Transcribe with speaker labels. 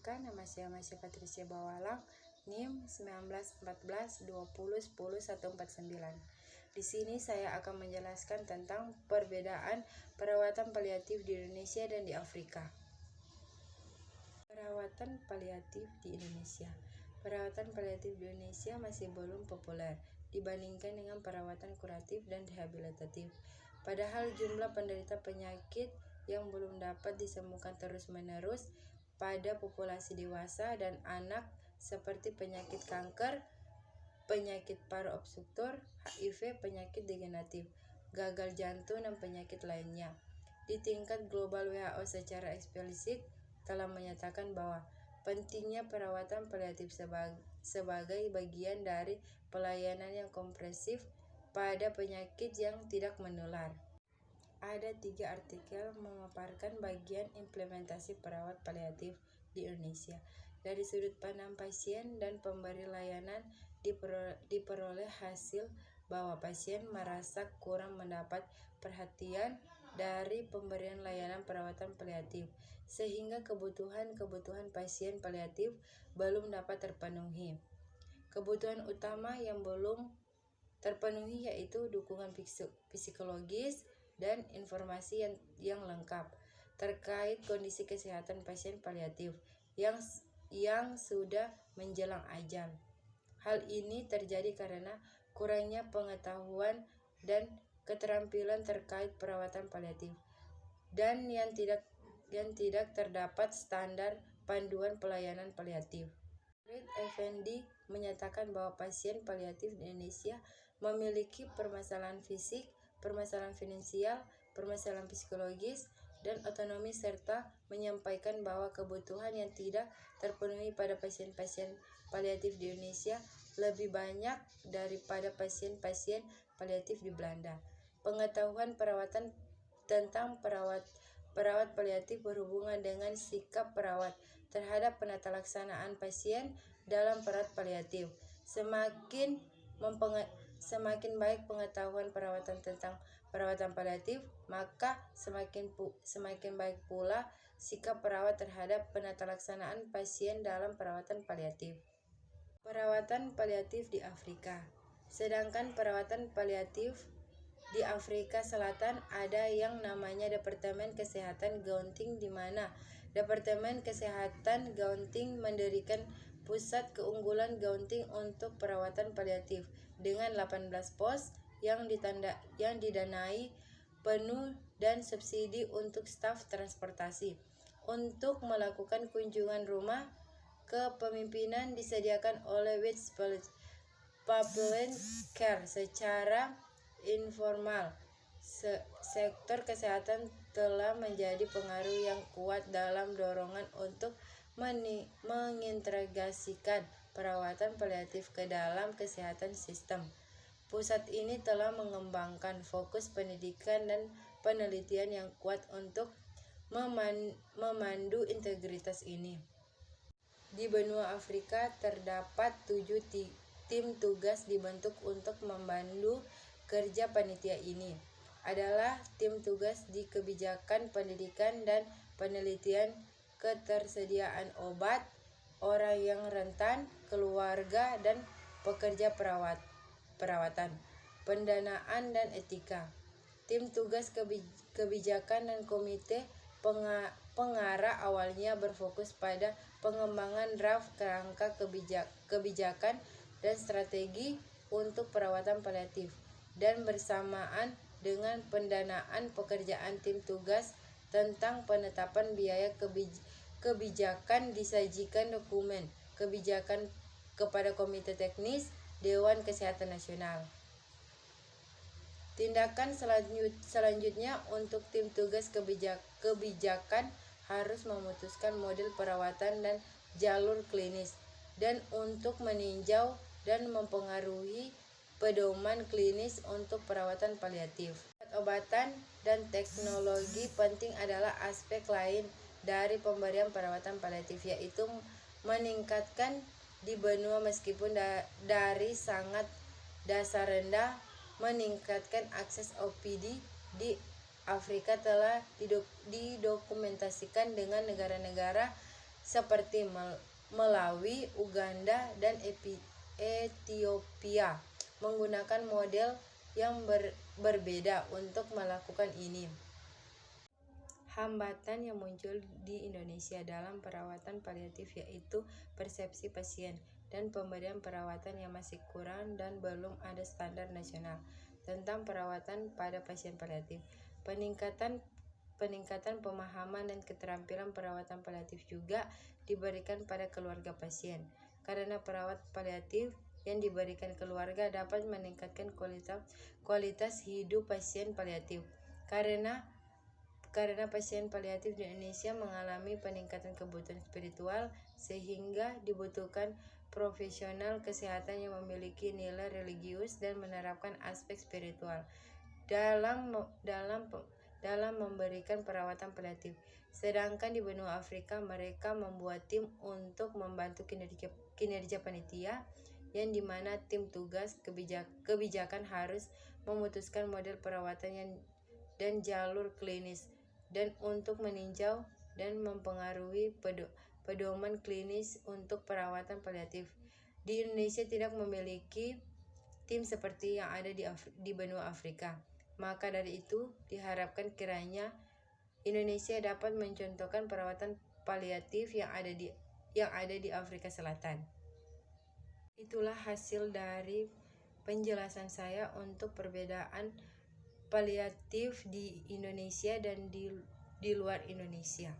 Speaker 1: Perkenalkan, nama saya Masya Patricia Bawalang, NIM 191420101149. Di sini saya akan menjelaskan tentang perbedaan perawatan paliatif di Indonesia dan di Afrika. Perawatan paliatif di Indonesia. Perawatan paliatif di Indonesia masih belum populer dibandingkan dengan perawatan kuratif dan rehabilitatif. Padahal jumlah penderita penyakit yang belum dapat disembuhkan terus-menerus pada populasi dewasa dan anak seperti penyakit kanker, penyakit paru obstruktor, HIV, penyakit degeneratif, gagal jantung, dan penyakit lainnya. Di tingkat global, WHO secara eksplisit telah menyatakan bahwa pentingnya perawatan paliatif sebagai bagian dari pelayanan yang komprehensif pada penyakit yang tidak menular. Ada 3 artikel memaparkan bagian implementasi perawat paliatif di Indonesia. Dari sudut pandang pasien dan pemberi layanan diperoleh hasil bahwa pasien merasa kurang mendapat perhatian dari pemberian layanan perawatan paliatif, sehingga kebutuhan pasien paliatif belum dapat terpenuhi. Kebutuhan utama yang belum terpenuhi yaitu dukungan psikologis dan informasi yang lengkap terkait kondisi kesehatan pasien paliatif yang sudah menjelang ajal. Hal ini terjadi karena kurangnya pengetahuan dan keterampilan terkait perawatan paliatif dan yang tidak terdapat standar panduan pelayanan paliatif. Red Effendi menyatakan bahwa pasien paliatif di Indonesia memiliki permasalahan fisik, permasalahan finansial, permasalahan psikologis, dan otonomi, serta menyampaikan bahwa kebutuhan yang tidak terpenuhi pada pasien-pasien paliatif di Indonesia lebih banyak daripada pasien-pasien paliatif di Belanda. Pengetahuan perawatan tentang perawat paliatif berhubungan dengan sikap perawat terhadap penatalaksanaan pasien dalam perawat paliatif. Semakin baik pengetahuan perawatan tentang perawatan paliatif, maka semakin baik pula sikap perawat terhadap penatalaksanaan pasien dalam perawatan paliatif. Perawatan paliatif di Afrika. Sedangkan perawatan paliatif di Afrika Selatan ada yang namanya Departemen Kesehatan Gauteng, di mana Departemen Kesehatan Gauteng mendirikan pusat keunggulan Gauteng untuk perawatan paliatif dengan 18 pos yang didanai penuh dan subsidi untuk staf transportasi. Untuk melakukan kunjungan rumah kepemimpinan disediakan oleh Wits Public Care secara informal. Sektor kesehatan telah menjadi pengaruh yang kuat dalam dorongan untuk mengintegrasikan perawatan paliatif ke dalam kesehatan sistem. Pusat ini telah mengembangkan fokus pendidikan dan penelitian yang kuat untuk memandu integritas ini. Di benua Afrika terdapat 7 tim tugas dibentuk untuk membantu kerja panitia ini. Adalah tim tugas di kebijakan pendidikan dan penelitian, ketersediaan obat, orang yang rentan, keluarga dan pekerja perawatan, pendanaan dan etika. Tim tugas kebijakan dan komite pengarah awalnya berfokus pada pengembangan draft kerangka kebijakan dan strategi untuk perawatan paliatif, dan bersamaan dengan pendanaan pekerjaan tim tugas tentang penetapan biaya kebijakan disajikan dokumen kebijakan kepada Komite Teknis Dewan Kesehatan Nasional. Tindakan selanjutnya untuk tim tugas kebijakan harus memutuskan model perawatan dan jalur klinis, dan untuk meninjau dan mempengaruhi pedoman klinis untuk perawatan paliatif. Obat-obatan dan teknologi penting adalah aspek lain dari pemberian perawatan paliatif, yaitu meningkatkan di benua meskipun dari sangat dasar rendah. Meningkatkan akses OPD di Afrika telah didokumentasikan dengan negara-negara seperti Malawi, Uganda, dan Ethiopia menggunakan model yang berbeda untuk melakukan ini. Hambatan yang muncul di Indonesia dalam perawatan paliatif yaitu persepsi pasien dan pemberian perawatan yang masih kurang dan belum ada standar nasional tentang perawatan pada pasien paliatif. Peningkatan pemahaman dan keterampilan perawatan paliatif juga diberikan pada keluarga pasien, karena perawat paliatif yang diberikan keluarga dapat meningkatkan kualitas hidup pasien paliatif. Karena pasien paliatif di Indonesia mengalami peningkatan kebutuhan spiritual, sehingga dibutuhkan profesional kesehatan yang memiliki nilai religius dan menerapkan aspek spiritual dalam memberikan perawatan paliatif. Sedangkan di benua Afrika, mereka membuat tim untuk membantu kinerja panitia, yang dimana tim tugas kebijakan harus memutuskan model perawatan dan jalur klinis, dan untuk meninjau dan mempengaruhi pedoman klinis untuk perawatan paliatif. Di Indonesia tidak memiliki tim seperti yang ada di benua Afrika. Maka dari itu, diharapkan kiranya Indonesia dapat mencontohkan perawatan paliatif yang ada di Afrika Selatan. Itulah hasil dari penjelasan saya untuk perbedaan paliatif di Indonesia dan di luar Indonesia.